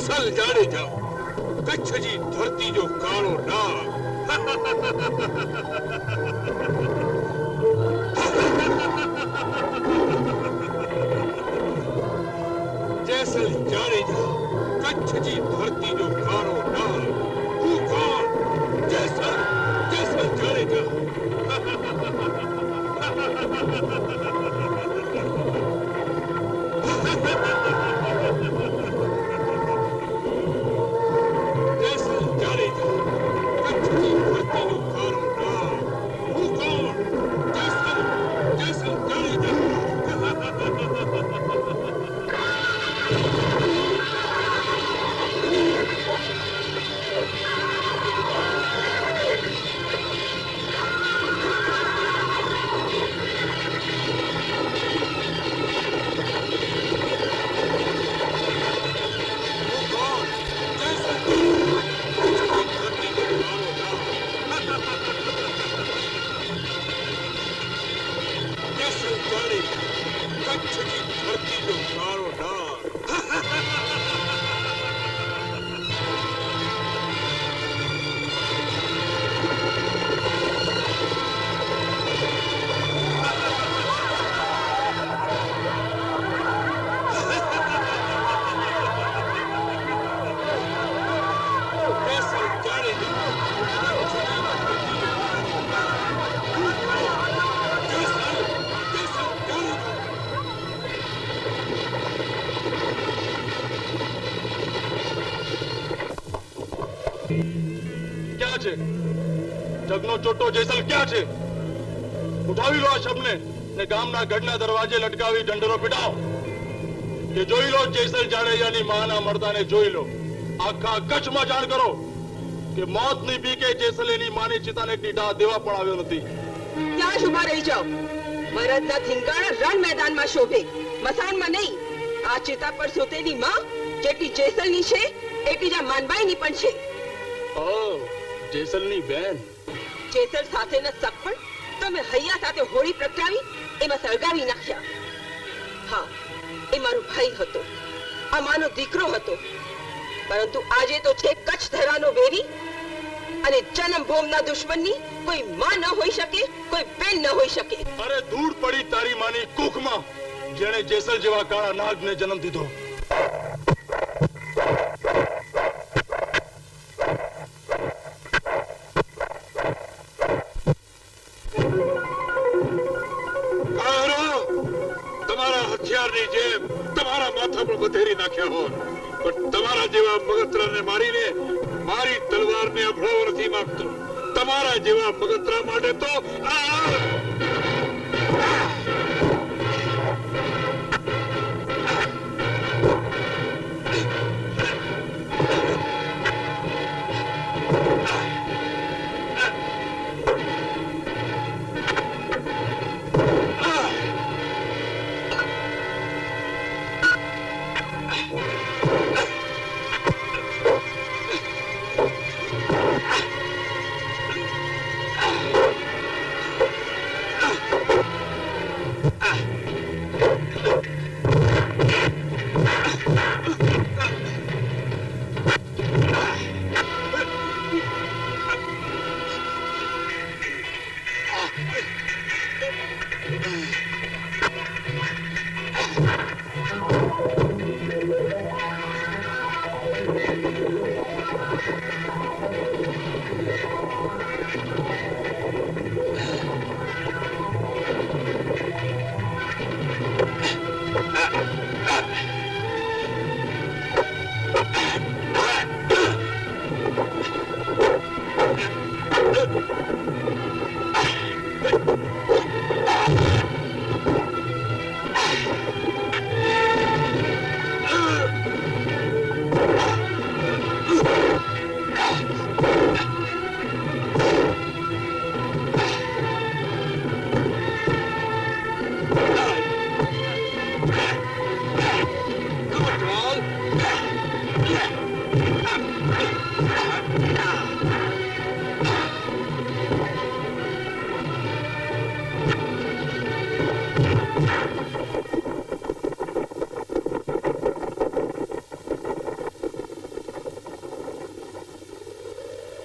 जैसल जाडेजा कच्छ जी धरती जो कालो नाग जैसल जाडेजा कच्छ जी धरती जो कालो नाग तू कौन जैसल जैसल जाडेजा જગનો ચોટો જેસલ ક્યાં છે? ઉઠાવી લો આ શબને ને ગામના ગઢના દરવાજે લટકાવી ઢંઢેરો પીટાવો કે જોઈ લો જેસલ જાડેજાની માના મરદાને જોઈ લો. આખા કચ્છમાં જાણ કરો કે મોતની બીકે જેસલેની માની ચિતાને ટીઢા દેવા પણ આવ્યો નથી. ત્યાં જ ઉભા રહી જાઓ. મરદના થીંગાણા રણ મેદાનમાં શોભે, મસાનમાં નહીં. આ ચિતા પર સૂતેલી માં જેટલી જેસલની છે એટલી જ આ માનબાઈની પણ છે. ઓ જેસલની બેન. જેસલ સાથેના સગપણ તમે હૈયા સાથે હોળી પ્રગટાવી એમાં સળગાવી નાખ્યા. હા, એ મારો ભાઈ હતો, આ માનો દીકરો હતો, પરંતુ આજે તો છે કચ્છ ધરાનો વેરી અને જન્મ ભૂમના દુશ્મનની કોઈ માં ન હોઈ શકે, કોઈ બેન ન હોઈ શકે. અરે ધૂળ પડી તારી માની કુખમાં જેણે જેસલ જેવા કાળા નાગને જન્મ દીધો. તમારા માથા પર બધેરી નાખ્યા હોત પણ તમારા જેવા મગતરાને મારીને મારી તલવારને અભડાવવા નથી માંગતો. તમારા જેવા મગતરા માટે તો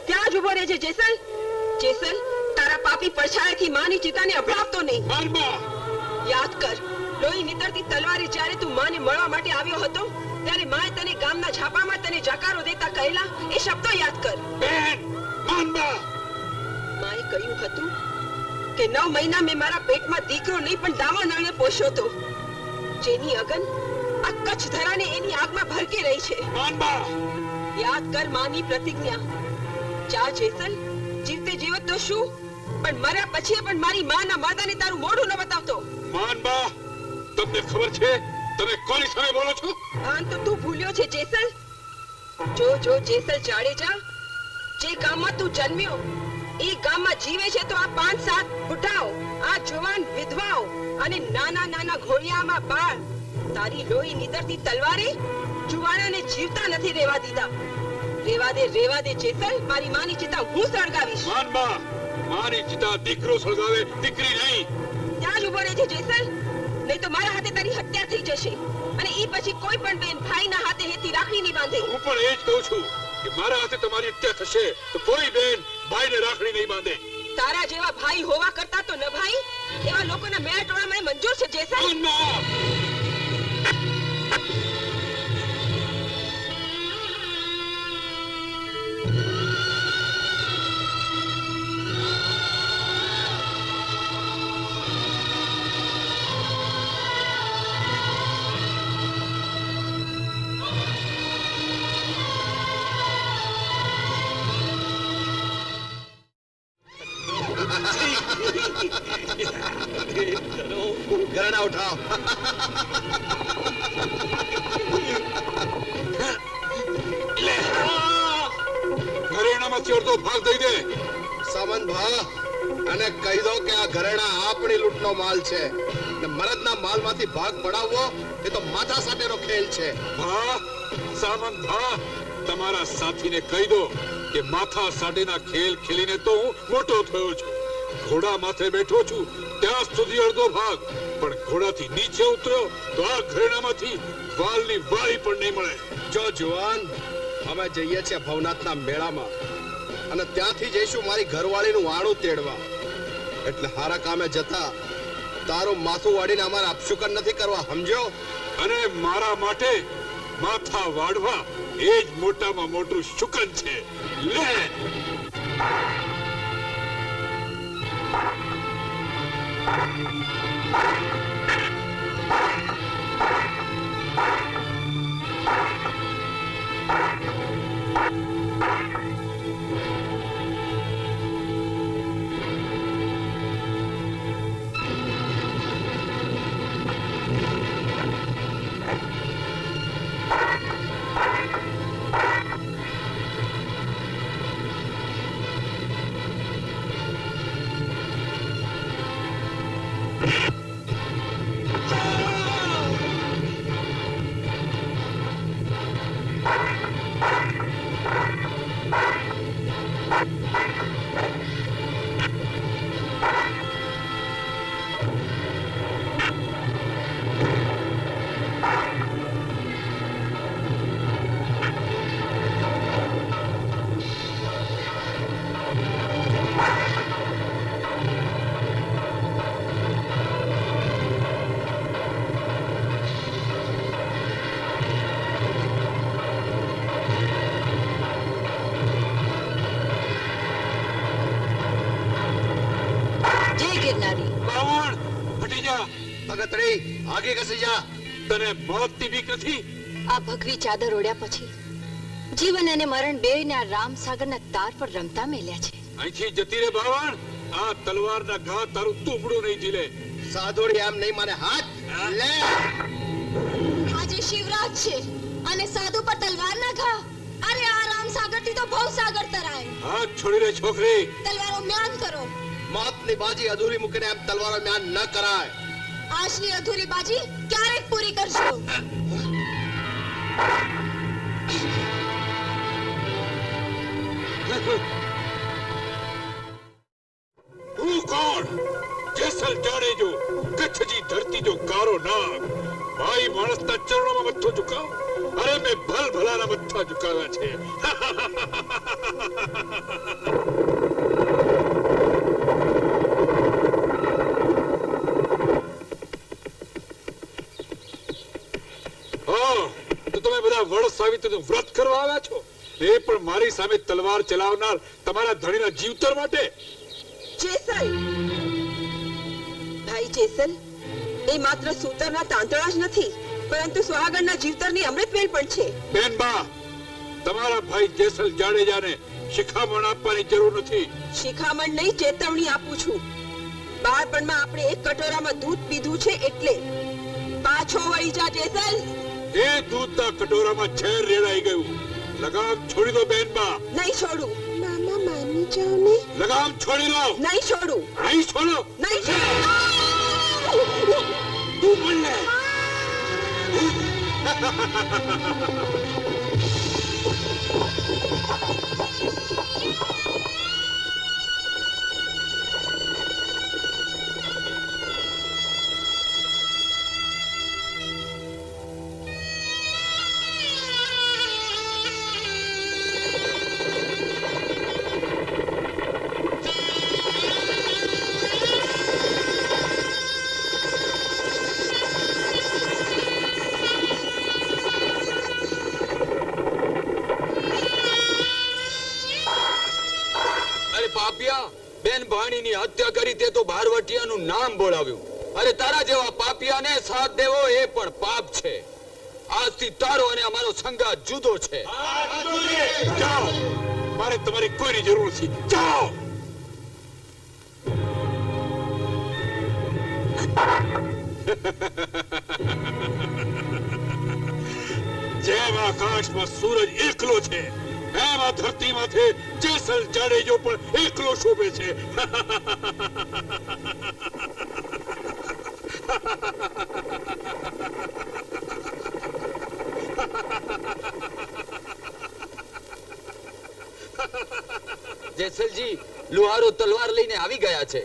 ત્યાં જ ઉભો રહેજે જેસલ. જેસલ, તારા પાપી પડછાયાથી માની ચિતાને અભડાવતો નહીં. માનબા યાદ કર, લોહી નીતરતી તલવારે જ્યારે તું માને મળવા માટે આવ્યો હતો ત્યારે માએ તને ગામના છાપામાં તને જકારો દેતા કહેલા એ શબ્દો યાદ કર. બેન, માનબા માએ કહ્યું હતું કે 9 મહિના મેં મારા પેટમાં દીકરો નહીં પણ દાવાનળને પોષ્યો તો, જેની અગન આ કચ્છ ધરાને એની આગમાં ભરકી રહી છે. માનબા યાદ કર માની પ્રતિજ્ઞા. જા જેસલ, જીવતે જીવત તો શું પણ મર્યા પછી પણ મારી માના મર્દાને તારું મોઢું ન બતાવતો. માનબા, તમને ખબર છે તમે કોની સામે બોલો છો? ભાન તો તું ભૂલ્યો છે જેસલ. જો જેસલ જાડેજા, જે ગામમાં તું જન્મ્યો એ ગામમાં જીવે છે તો આ 5-7 બુઢાઓ, આ જુવાન વિધવાઓ અને નાના નાના ઘોડિયામાં બાળ તારી લોહી નીતરતી તલવારે જુવાનોને જીવતા નથી રહેવા દીધા. રેવા દે જેસલ, મારી માની ચિતા હું સળગાવીશ. માનબા, મારી ચિતા દીકરો સળગાવે, દીકરી નહીં. ત્યાં જ ઉભો રહેજે જેસલ, નહીં તો મારા હાથે તારી હત્યા થઈ જશે અને ઈ પછી કોઈ પણ બેન ભાઈના હાથે હેતી રાખડી નહીં બાંધે. હું પણ એ જ કહું છું કે મારા હાથે તમારી હત્યા થશે તો કોઈ બેન ભાઈને રાખડી નહીં બાંધે. તારા જેવા ભાઈ હોવા કરતા તો ન ભાઈ એવા લોકોના મેળ ટોળા મને મંજૂર છે જેસલ. માનબા घराना उठाओ. ઘરેણામાંથી અડધો ભાગ દઈ દે. સામંત ભા અને કહી દો કે આ ઘરેણા આપણી લૂંટનો માલ છે ને મરદના માલમાંથી ભાગ પડાવવો એ તો માથા સાથેનો ખેલ છે. ભા, સામંત ભા, તમારા સાથીને કહી દો કે માથા સાટેના ખેલ ખેલીને તો હું મોટો થયો છું. ઘોડા માથે બેઠો છું ત્યાં સુધી અડધો ભાગ, પણ ઘોડાથી નીચે ઉતર્યો તો આ ઘરેણામાંથી વાલની વાળી પણ નહીં મળે. જો જુવાન, અમે જઈએ છીએ ભવનાથના મેળામાં અને ત્યાંથી જઈશું મારી ઘરવાળીનું વાણું તેડવા. એટલે હારા કામે જતા તારું માથું વાળીને અમારે અપશુકન નથી કરવા, સમજ્યો? અને મારા માટે માથા વાળવા એ જ મોટામાં મોટું શુકન છે. લે ભગતડી, આગે કસી જા. તને મોતની બીક નથી? આ ભગવી ચાદર ઓઢ્યા પછી જીવન અને મરણ બેયને આ રામસાગરના તાર પર રમતા મેલ્યા છે. અહીંથી જતી રે બાવણ, આ તલવારના ઘા તારું તુંબડું નહીં ઝીલે. સાધોડી આમ નહીં માને હાથ લે. આજે શિવરાત છે અને સાધુ પર તલવારના ઘા. અરે આ રામસાગરથી તો ભવસાગર તરાય. હાથ છોડી રે છોકરી. તલવારો મ્યાન કરો. મોતની બાજી અધૂરી મૂકીને એમ તલવારો મ્યાન ન કરાય. આજની અધૂરી બાજી ક્યારેક પૂરી કરશો. હું કોણ? જેસલ જાડેજો, કચ્છની ધરતી જો કારો નાગ. ભાઈ માણસના ચરણોમાં મથ્થો ઝુકાવ. અરે મેં ભલ ભલાના મથ્થા માથા ઝુકાવ્યા છે. હા, તો તમે બધા વડ સાવિત્રીનું વ્રત કરવા આવ્યા છો, એ પણ મારી સામે તલવાર ચલાવનાર તમારા ધણીના જીવતર માટે. જેસલ, ભાઈ જેસલ, એ માત્ર સૂતરના તાંતણા જ નથી, પરંતુ સુહાગણના જીવતરની અમૃતવેલ પણ છે. બેનબા, તમારા ભાઈ જેસલ જાડેજાને શિખામણ આપવાની જરૂર નથી. શિખામણ નહીં, ચેતવણી આપું છું. બાળપણમાં આપણે એક કટોરામાં દૂધ પીધું છે, એટલે પાછો વળી જા જેસલ. એ દૂધના કટોરામાં ઝેર રેડાઈ ગયું. લગામ છોડી દો બેનબા. નહીં છોડું. મામા માની જાઓ ને. લગામ છોડી દો. નહીં છોડું. નહીં છોડો. નહીં છોડું. તું પણ લે. બેન ભાણીની હત્યા કરી તે તો ભારવટિયાનું નામ બોલાવ્યું. અરે તારા જેવા પાપિયાને સાથ દેવો એ પણ પાપ છે. આજથી તારો અને અમારો સંગાત જુદો છે. જાઓ, મારે તમારી કોઈની જરૂર નથી. જાઓ. જેમ આકાશમાં સૂરજ એકલો છે, એમ આ ધરતી માથે જેસલ જાડેજો પણ એકલો શોભે છે. જેસલજી, લુહારો તલવાર લઈને આવી ગયા છે.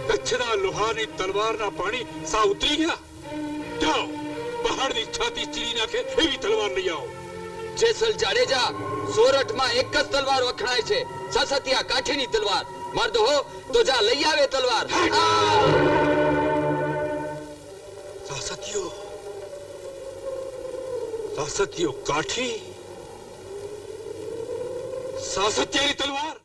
કચ્છના લોહાની તલવારના પાણી સા ઉતરી ગયા. જાઓ, પહાડની છાતી ચીરી નાખે એવી તલવાર લઈ આવો. જેસલ જાડેજા, સોરઠમાં એક જ તલવાર વખણાય છે, સસતિયા કાઠીની તલવાર. મર્દ હો તો જા લઈ આવે તલવાર. સાસતીયો કાઠી, સાસતિયાની તલવાર.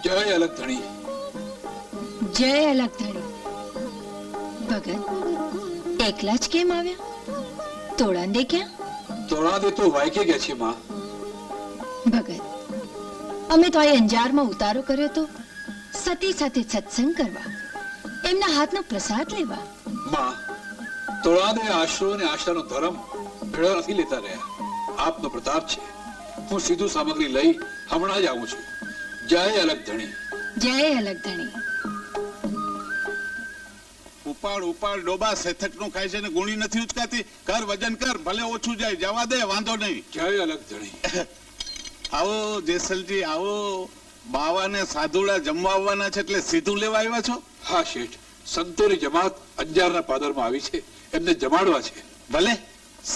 જય અલગ ધણી. જય અલગ ધણી. ભગત એકલા જ કેમ આવ્યા? તોડાંદે ક્યાં? તોડાદે તો વાયકે ગયા છે માં. ભગત, અમે તો આ અંજારમાં ઉતારો કર્યો તો સતી સાથે સત્સંગ કરવા, એમના હાથનો પ્રસાદ લેવા. માં, તોડાદે આશરો અને આશાનો ધર્મ ભેળો નથી લેતા રહ્યા. આપનો પ્રતાપ છે. હું સીધું સામગ્રી લઈ હમણાં જ આવું છું. જય અલગ ધણી. જય અલગ ધણી. ઉપાડ ઉપાડ ડોબા સેથકનું ખાય છે ને ગુણી નથી ઉચકાતી. કર વજન કર, ભલે ઓછું જાય, જવા દે, વાંધો નહીં. જય અલગ ધણી. આવો જેસલજી, આવો. બાવાને સાધુડા જમવા આવવાના છે એટલે સીધું લેવા આવ્યા છો? હા શેઠ, સંતોની જમાત અંજારના પાદરમાં આવી છે, એમને જમાડવા છે. ભલે,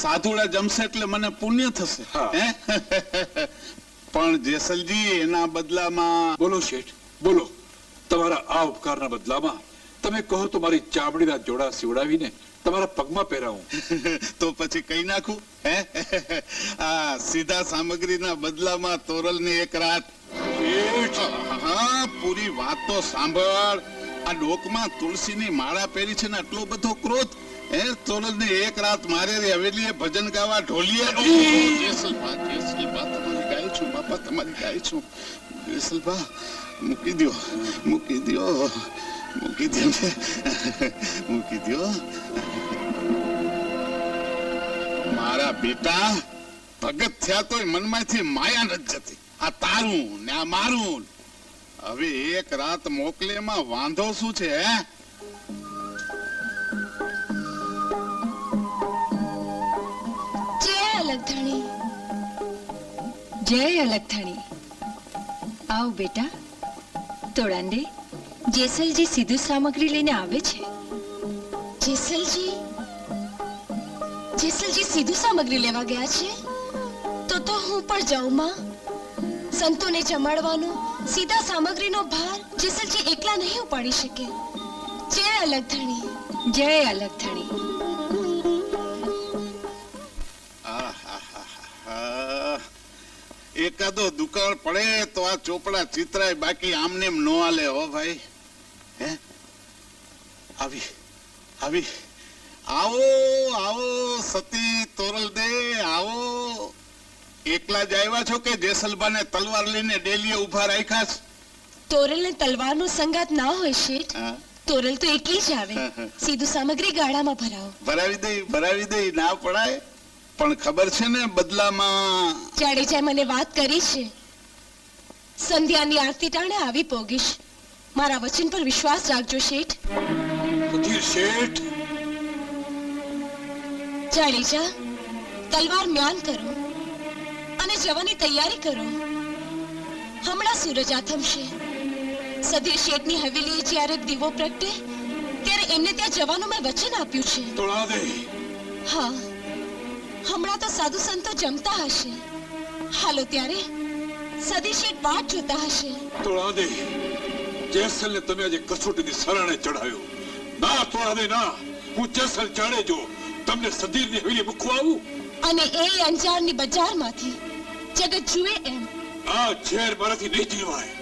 સાધુડા જમશે એટલે મને પુણ્ય થશે. હા. હે? પણ જેસલજી, એના બદલામાં બોલો શેઠ, બોલો. તમારા આ ઉપકારના બદલામાં તમે કહો તો મારી ચામડીના જોડા સીવડાવીને તમારા પગમાં પહેરાવું. તો પછી કઈ નાખું? હે? આ સીધા સામગ્રીના બદલામાં તોરલની એક રાત. હા, પૂરી વાત તો સાંભળ. આ ડોકમાં તુલસીની માળા પહેરી છે ને આટલો બધો ક્રોધ. તોરલને એક રાત મારે હવેલીએ ભજન ગાવા ઢોલિયા. જેસલભા, જેસલભા, તમારી ગાય છું બાપા, તમારી ગાય છું. જેસલભા, મૂકી દ્યો, મૂકી દ્યો, મૂકી દ્યો ને, મૂકી દ્યો. મારા બેટા, ભગત થયા તોય મનમાંથી માયા નથી જતી. આ તારું ને આ મારું. હવે એક રાત મોકલેમાં વાંધો શું છે હે? જય અલગધણી. જય અલગથાણી. આવ બેટા. તોડાંડે જેસલજી સીધું સામગ્રી લઈને આવે છે. જેસલજી સીધું સામગ્રી લેવા ગયા છે? તો હું પણ જાઉં માં. સંતોને જમાડવાનો સીધા સામગ્રીનો ભાર જેસલજી એકલા નહીં ઉપાડી શકે. જય અલગધણી. જય અલગથાણી. આહાહાહા. એકાદો દુકાળ પડે તો આ ચોપડા ચિત્રાય, બાકી આમને એમ નો હાલે હો ભાઈ. હે આવી આવી આવો આવો સતી તોરલ દે આવો. એકલા જ આવ્યા છો કે જેસલબાને તલવાર લઈને ડેલીએ ઉભા રાખ્યા છે? તોરલને તલવારનો સંગાત ના હોય શેઠ. હા, તોરલ તો એકલી જ આવે. સીધું સામગ્રી ગાડામાં ભરાવો. ભરાવી દઈ ના પડાય. પણ ખબર છે ને બદલામાં જાડેજાએ મને વાત કરી છે. સંધ્યાની આરતી ટાણે આવી પોગીશ. મારા વચન પર વિશ્વાસ રાખજો શેઠ. સુધીર શેઠ, જાડેજા, તલવાર મ્યાન કરો અને જવાની તૈયારી કરો. હમણાં સૂરજ આથમશે. સધીર શેઠની હવેલીએ જ્યારે દીવો પ્રગટે ત્યારે એમને ત્યાં જવાનું મેં વચન આપ્યું છે. તોડા દે. હા, હમણાં તો સાધુ સંતો જમતા હશે. હાલો ત્યારે સધી શેઠ વાટ જોતા હશે. તોડા દે. જેસલને તમે આજે કસોટીની શરણે ચડાયો. ના તોડા દે ના. હું જેસલ જાડેજો તમને સધીરની હવેલી મૂકવા આવું? અને એ અંજારની બજારમાંથી જગત જુએ એમ. આ ઝેર મારાથી નહીં જીવાય.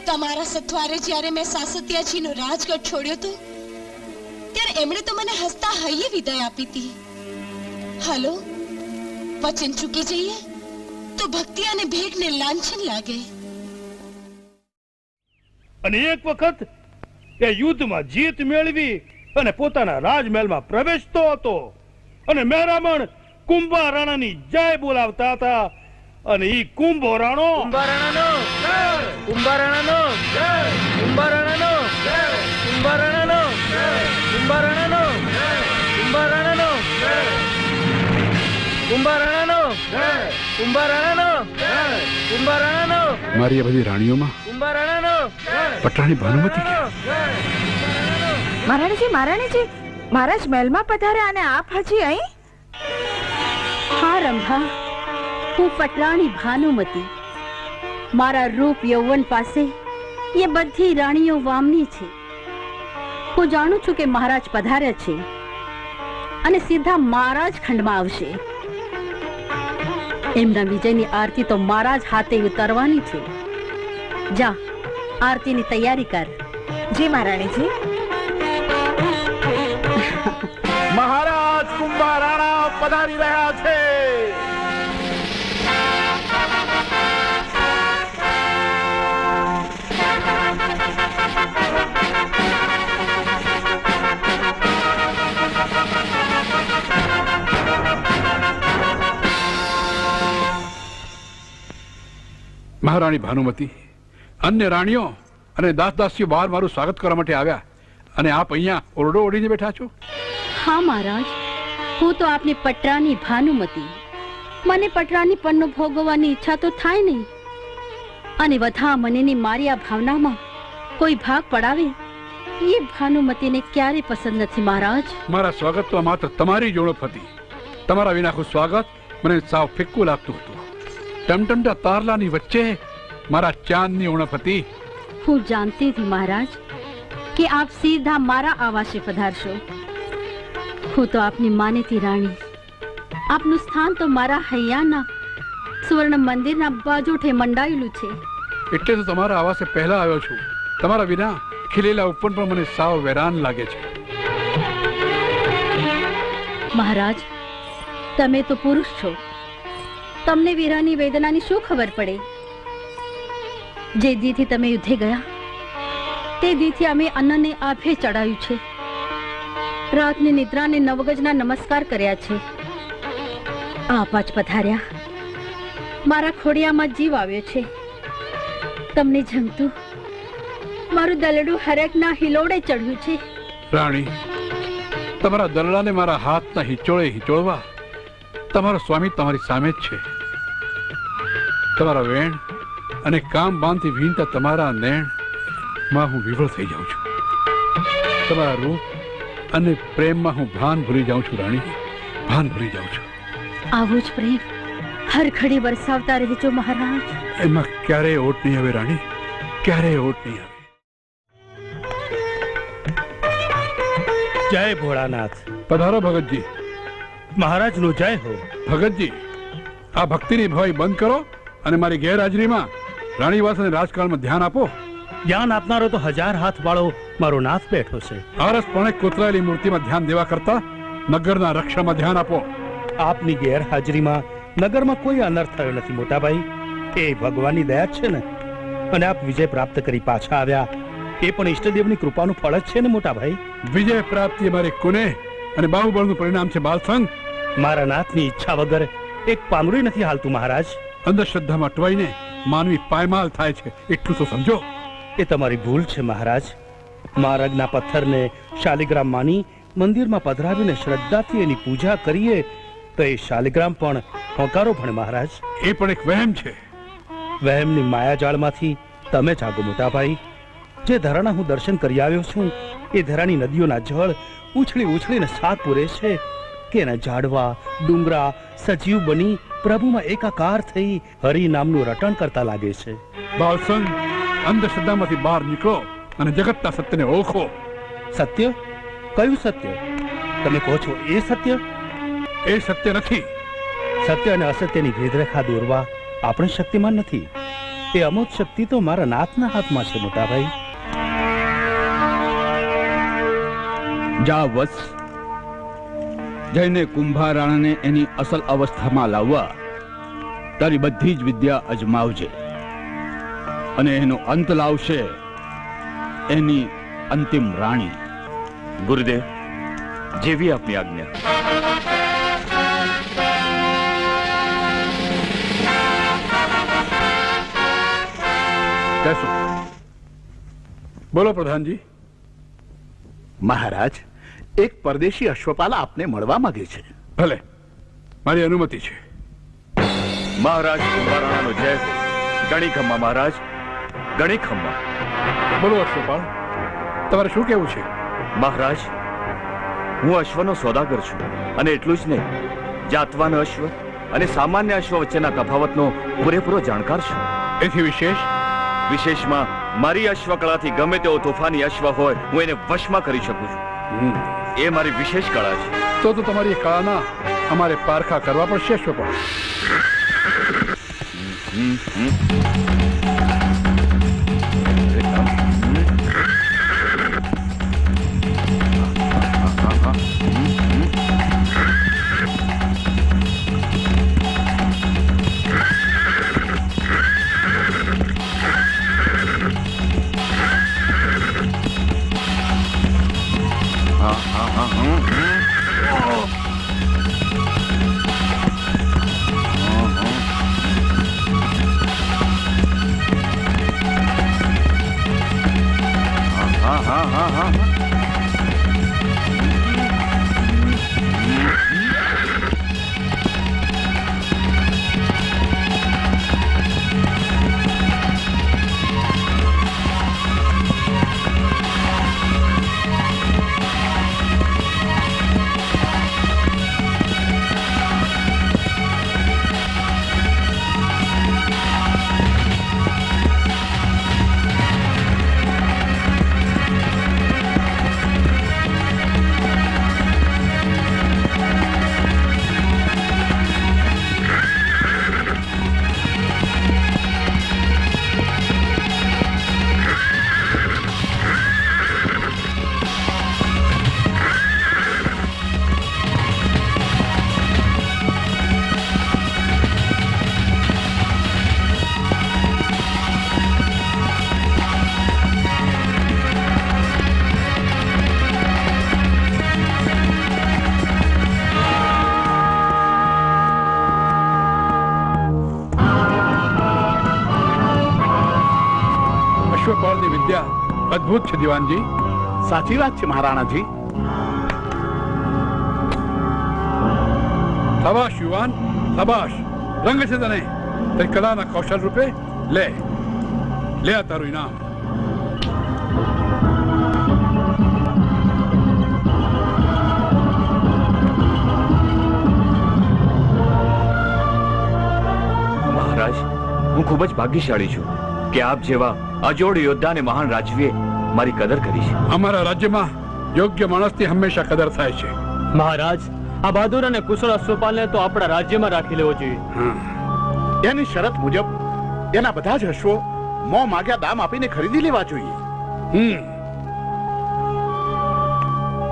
તમારા સથવારે જ્યારે મેં સાસતિયાજીનો રાજગઢ છોડ્યો હતો ત્યારે એમણે તો મને હસતા હૈયે વિદાય આપી હતી. હાલો, વચન ચૂકી જઈએ તો ભક્તિ અને ભેગને લાંછન લાગે. અને એક વખત એ યુદ્ધમાં જીત મેળવી અને પોતાના રાજમહેલમાં પ્રવેશતો હતો અને મહેરામણ કુંભા રાણાની જય બોલાવતા હતા. અને ઈ કુંભો રાણો મારી આ બધી રાણીઓમાં પટરાણી ભાનુમતી ક્યાં? મહારાણીજી, મહારાજ મહેલમાં પધાર્યા અને આપ હજી અહીં? હા રંભા, હું પટરાણી ભાનુમતી. મારા રૂપ યૌવન પાસે એ બધી રાણીઓ વામની છે. હું જાણું છું કે મહારાજ પધાર્યા છે અને સીધા મારા જ ખંડમાં આવશે. એમના વિજયની આરતી તો મારા જ હાથે ઉતારવાની છે. જા, આરતીની તૈયારી કર. જી મહારાણીજી. મહારાજ કુંભા રાણા પધારી રહ્યા છે. મહારાણી ભાનુમતી, અન્ય રાણીઓ અને દાસદાસીઓ બહાર મારું સ્વાગત કરવા માટે આવ્યા અને આપ અહીંયા ઓરડો ઓઢીને બેઠા છો? હા મહારાજ, હું તો આપની પટરાણી ભાનુમતી. મને પટરાણી પન્નો ભોગવવાની ઈચ્છા તો થાય નહીં, અને વધા મનેની મારી આ ભાવનામાં કોઈ ભાગ પડાવે એ ભાનુમતીને ક્યારે પસંદ નથી મહારાજ. મારા સ્વાગતમાં માત્ર તમારી જ ઉણપ હતી. તમારા વિનાખું સ્વાગત મને સાવ ફિક્કું લાગતું હતું. ટમટમતા તારલાની વચ્ચે મારા ચાંદની ઉણપ હતી. હું જાણતી હતી મહારાજ કે આપ સીધા મારા આવાસે પધારશો. હું તો આપની માનીતી રાણી. આપનું સ્થાન તો મારા હૈયાના સુવર્ણ મંદિરના બાજોઠે મંડાયેલું છે. એટલે તો તમારા આવાસે પહેલા આવ્યો છું. તમારા વિના ખીલેલા ઉપવન પણ મને સાવ વેરાન લાગે છે. મહારાજ, તમે તો પુરુષ છો. તમને વીરાની વેદનાની શું ખબર પડે? જે દીથી તમે યુદ્ધે ગયા તે દીથી અમે અન્નને આભે ચડાયું છે. રાતની નિદ્રાને નવગજના નમસ્કાર કર્યા છે. આપ જ પધાર્યા. મારા ખોડિયામાં જીવ આવ્યો છે. તમને જમતું મારું દલડું હરેકના હિલોડે ચડ્યું છે. રાણી, તમારા દરડાને મારા હાથના હિચોળે હિચોળવા તમારો સ્વામી તમારી સામે જ છે. તમારા વેણ અને કામ બાંધથી વીણતા તમારા નેણ માં હું વિવળ થઈ જાઉં છું. તમારા રૂપ અને પ્રેમમાં હું ભાન ભૂલી જાઉં છું રાણી, ભાન ભૂલી જાઉં છું. આવો જ પ્રેમ હર ઘડી વરસાવતા રહેજો મહારાજ. એમાં ક્યારેય ઓટ નહીં આવે રાણી, ક્યારેય ઓટ નહીં આવે. જય ભોળાનાથ. પધારો ભગતજી. મહારાજનો જય હો. ભગતજી, આ ભક્તિની ભવાઈ બંધ કરો અને મારી ગેરહાજરીમાં રાણીવાસ અને રાજકારણમાં ધ્યાન આપો. જ્ઞાન આપનારો તો 1000 હાથ વાળો મારો નાથ બેઠો છે. આરસપણે કોતરાયેલી મૂર્તિમાં ધ્યાન દેવા કરતા નગરના રક્ષણમાં ધ્યાન આપો. આપની ગેરહાજરીમાં નગરમાં કોઈ અનર્થ થયો નથી મોટાભાઈ. એ ભગવાનની દયા જ છે ને. અને આપ વિજય પ્રાપ્ત કરી પાછા આવ્યા એ પણ ઈષ્ટદેવની કૃપાનું ફળ જ છે ને મોટાભાઈ. વિજય પ્રાપ્તિ અમારી કુને અને બાહુબળનું પરિણામ છે બાલસંગ. મારા નાથની ઈચ્છા વગર એક પાંદડું નથી હાલતું મહારાજ. અંધશ્રદ્ધામાં અટવાઈને માનવી પાયમાલ થાય છે, એટલું તો સમજો. એ તમારી ભૂલ છે મહારાજ. મારગના પથ્થરને શાલિગ્રામ માની મંદિરમાં પધરાવીને શ્રદ્ધાથી એની પૂજા કરીએ તો એ શાલિગ્રામ પણ હોંકારો ભણે મહારાજ. એ પણ એક વહેમ છે. વહેમની માયાજાળમાંથી તમે જાગો મોટાભાઈ. જે ધરાના હું દર્શન કરી આવ્યો છું એ ધરાની નદીઓના જળ ઉછળી ઉછળીને સાત પૂરે છે કે એના ઝાડવા ડુંગરા સજીવ બની પ્રભુમાં એકાકાર થઈ હરિ નામનું રટણ કરતા લાગે છે. બાલસંગ, અંધશ્રદ્ધામાંથી બહાર નીકળો અને જગતના સત્યને ઓળખો. સત્ય? કયું સત્ય? તમે કહો છો એ સત્ય? એ સત્ય નથી. સત્ય અને અસત્યની ભેદરેખા દોરવા આપણે શક્તિમાન નથી. એ અમોઘ શક્તિ તો મારા નાથના હાથમાં છે મોટાભાઈ. જા વત્સ, જઈને કુંભારાણાને એની અસલ અવસ્થામાં લાવવા તારી બધી જ વિદ્યા અજમાવજે અને એનો અંત લાવશે એની અંતિમ રાણી. ગુરુદેવ, જેવી આપની આજ્ઞા. બેસો. બોલો પ્રધાનજી. મહારાજ, એક પરદેશી અશ્વપાલા આપને મળવા માંગે છે. ભલે, મારી અનુમતિ છે. મહારાજ કુંભારાણાનો જય હો. ગણી ખમ્મા મહારાજ, ગણી ખમ્મા. બોલો અશ્વપાલ, તમારે શું કહેવું છે? મહારાજ, હું અશ્વનો સોદાગર છું અને એટલું જ નહીં, જાતવાન અશ્વ અને સામાન્ય અશ્વ વચ્ચેના તફાવતનો પૂરેપૂરો જાણકાર છું. એથી વિશેષમાં મારી અશ્વકળાથી ગમે તેવો તોફાની અશ્વ હોય હું એને વશમાં કરી શકું છું. એ મારી વિશેષ કળા છે. તો તમારી કળાના અમારે પારખા કરવા પડશે અશ્વપાલ. અદ્ભુત છે દીવાનજી. સાચી વાત છે મહારાણાજી. શાબાશ યુવાન, શાબાશ. રંગ છે તને તે કલાના કૌશલ રૂપે. લે લે આ તારું ઇનામ. મહારાજ, હું ખૂબ જ ભાગ્યશાળી છું કે આપ જેવા અજોડ યોદ્ધા અને મહાન રાજવીએ મારી કદર કરી છે. અમારા રાજ્યમાં યોગ્ય માણસની હંમેશા કદર થાય છે. મહારાજ, આ બહાદુર અને કુશળ અશ્વપાલને તો આપણા રાજ્યમાં રાખી લેવો જોઈએ. એની શરત મુજબ એના બધા જ અશ્વો મોં માગ્યા દામ આપીને ખરીદી લેવા જોઈએ.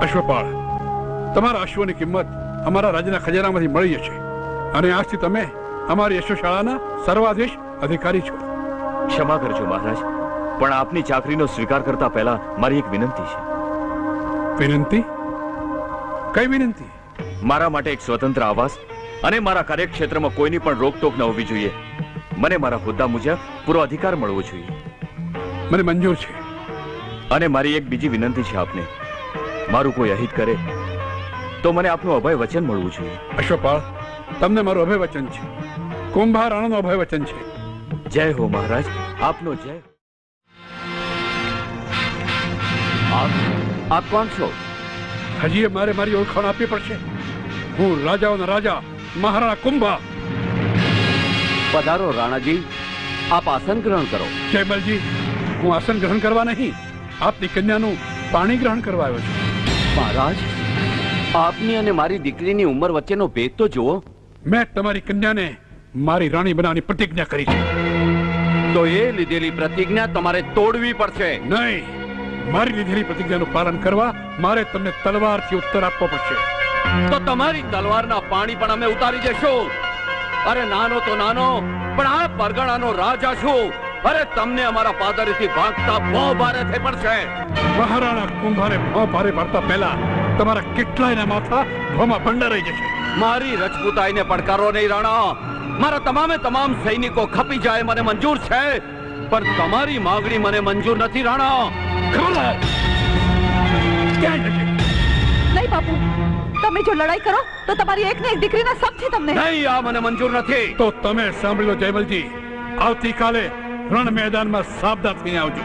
અશ્વપાળ, તમારા અશ્વની કિંમત અમારા રાજ્યના ખજાનામાંથી મળી જશે અને આજથી તમે અમારી અશ્વશાળાના સર્વાધીશ અધિકારી છો. ક્ષમા કરજો મહારાજ, પણ આપની ચાકરીનો સ્વીકાર કરતા પહેલા મારી એક વિનંતી છે. વિનંતી? કઈ વિનંતી? મારા માટે એક સ્વતંત્ર આવાસ અને મારા કાર્યક્ષેત્રમાં કોઈની પણ રોકટોક ન હોવી જોઈએ. મને મારા હોદ્દા મુજબ પૂરો અધિકાર મળવો જોઈએ. મને મંજૂર છે. અને મારી એક બીજી વિનંતી છે આપને, મારું કોઈ અહિત કરે તો મને આપનું અભય વચન મળવું જોઈએ. અશ્વપાળ, તમને મારું અભય વચન છે. કુંભાર રાણાનું અભય વચન છે. જય હો મહારાજ, આપનો જય. આપ કોણ છો? હજી મારે મારી ઓળખાણ આપવી પડશે. હું રાજાઓના રાજા મહારાણા કુંભા. પધારો રાણાજી, આપ આસન ગ્રહણ કરો. જયમલજી, હું આસન ગ્રહણ કરવા નહીં, આપની કન્યાનું પાણી ગ્રહણ કરવા આવ્યો છું. મહારાજ, આપની અને મારી દીકરીની ઉંમર વચ્ચેનો ભેદ તો જુઓ. મેં તમારી કન્યાને મારી રાણી બનાવવાની પ્રતિજ્ઞા કરી છે. તો એ લીધેલી પ્રતિજ્ઞા તમારે તોડવી પડશે. નહીં, મારી લીધેલી પ્રતિજ્ઞાનું પાલન કરવા મારે તમને તલવારથી ઉત્તર આપવો પડશે. તો તમારી તલવારના પાણી પણ અમે ઉતારી જશું. અરે નાનો તો નાનો, પણ આ પરગણાનો રાજા છું. અરે તમને અમારા પાદરીથી ભાગતા બહુ ભારે થઈ પડશે. મહારાણા કુંભારે ભો ભારે પડતા પહેલા તમારા કેટલાયના માથા ભોમાં ભંડારાઈ જશે. મારી રજપૂતાઈને પડકારો નહીં રાણા. મારા તમામ સૈનિકો ખપી જાય મને મંજૂર છે, પણ તમારી માંગણી મને મંજૂર નથી રાણા. ક્યાં જશે? નહીં બાપુ, તમે જો લડાઈ કરો તો તમારી એક ને એક દીકરીના શક છે તમને. નહીં, આ મને મંજૂર નથી. તો તમે સાંભળી લો જયમલજી, આવતીકાલે રણ મેદાનમાં સાબદા થઈને આવજો.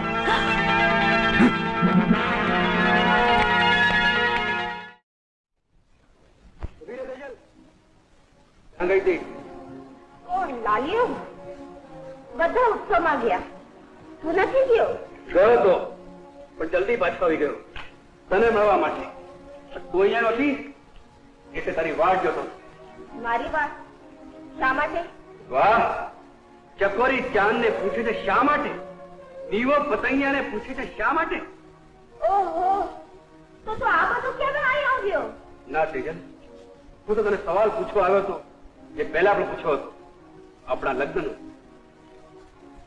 લાલ્યો, બધા ઉત્સવમાં ગયા, તું નથી ગયો? ગયો તો, પણ જલ્દી પાછો આવી ગયો તને મળવા માટે. તું અહીંયા નથી એટલે તારી વાટ જોતો. મારી વાત શા માટે? વાહ, ચકોરી ચાંદ ને પૂછે છે શા માટે? દીવો પતંગિયા ને પૂછે છે શા માટે? ઓહો, તો તું આ બધું કેમ અહીં આવ્યો? ના તેજલ, હું તો તને સવાલ પૂછવા આવ્યો હતો જે પહેલા આપણે પૂછ્યો હતો, આપણા લગ્નનો.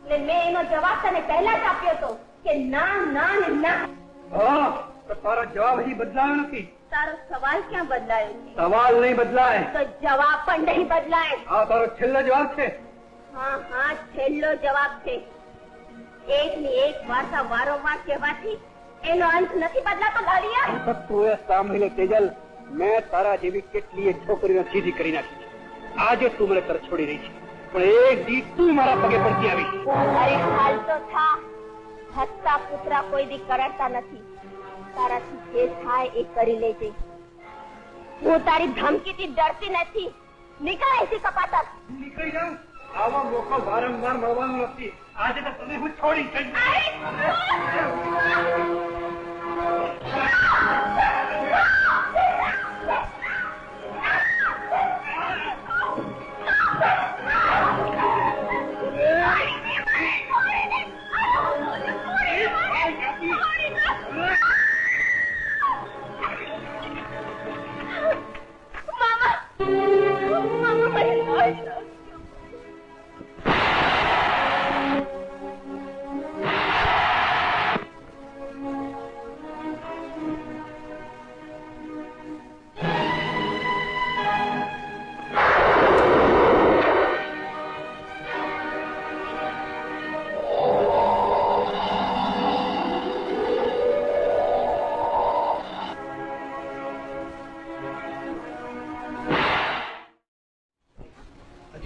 ને મેં એનો જવાબ તને પહેલા જ આપ્યો હતો કે ના ના ને ના. હા, તો તારો જવાબ હજી બદલાયો નથી. તારો સવાલ ક્યાં બદલાયો છે? સવાલ નહીં બદલાય તો જવાબ પણ નહીં બદલાય. આ તારો છેલ્લો જવાબ છે. હા હા, છેલ્લો જવાબ છે. એક ની એક વાર્તા વારંવાર કહેવાથી એનો અંત નથી બદલાતો લાલિયા. તું એ સાંભળી લે તેજલ, મેં તારા જેવી કેટલીય છોકરીઓ સીધી કરી નાખી છે. આજે તું મને તરફ છોડી રહી છે, પણ એક દી તું મારા પગે પડતી આવી. અરે હાલ તો થા. હસતા પુત્રા કોઈ દી કરડતા નથી. તારાથી જે થાય એ કરી લેજે. હું તારી ધમકીથી ડરતી નથી. નીકળ અહીંથી કપાતર. નીકળી જાઉં? આવા મોકો વારંવાર મળવાનો નથી. આજે તો તને હું છોડી જઈશ.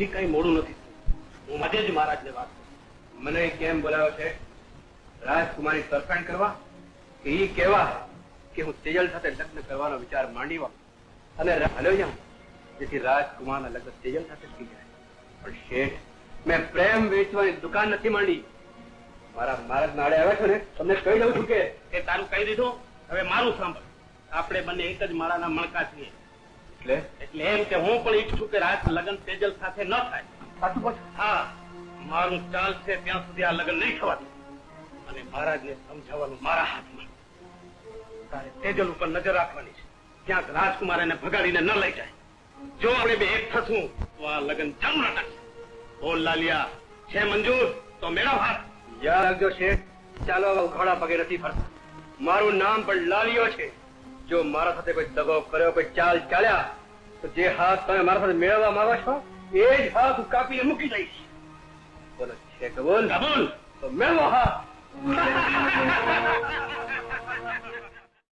હજી કઈ મોડું નથી હું આજે જ મહારાજને વાત કરું. મને કેમ બોલાવ્યો છે? રાજકુમારી તરફેણ કરવા કે એ કહેવા કે હું તેજલ સાથે લગ્ન કરવાનો વિચાર માંડીવા અને હલ્યો જાઉં જેથી રાજકુમારના લગ્ન તેજલ સાથે થઈ જાય? પણ શેઠ, મેં પ્રેમ વેચવાની દુકાન નથી માંડી. મારા મહારાજ નાડે આવે છે ને, તમને કહી દઉં છું કે એ તારું કહી દીધું. હવે મારું સાંભળ. આપણે બંને એક જ માળાના મણકા છીએ. એટલે એમ કે હું પણ ઈચ્છું કે રાત લગ્ન તેજલ સાથે ન થાય. સાચું કહો છો? હા, મારું ચાલશે ત્યાં સુધી આ લગ્ન નહીં થવા દઉં. અને મહારાજને સમજાવવાનું મારા હાથમાં. તારે તેજલ ઉપર નજર રાખવાની છે. ક્યાંક રાજકુમાર એને ભગાડીને ન લઈ જાય. જો આપણે બે એક થશું તો આ લગ્ન જરૂર અટકશે. બોલ લાલિયા, છે મંજૂર તો મેળવ હાથ. યાદ રાખજો શેઠ, ચાલો હવે ઉઘાડા પગે નથી ફરતા. મારું નામ પણ લાલિયો છે. જો મારા સાથે કોઈ દગો કર્યો, કોઈ ચાલ ચાલ્યા, તો જે હાથ તમે મારા સાથે મેળવવા માંગો છો એ જ હાથ હું કાપીને મૂકી દઈશ. બોલો છે કબૂલ? કબૂલ. તો મેળવો હાથ.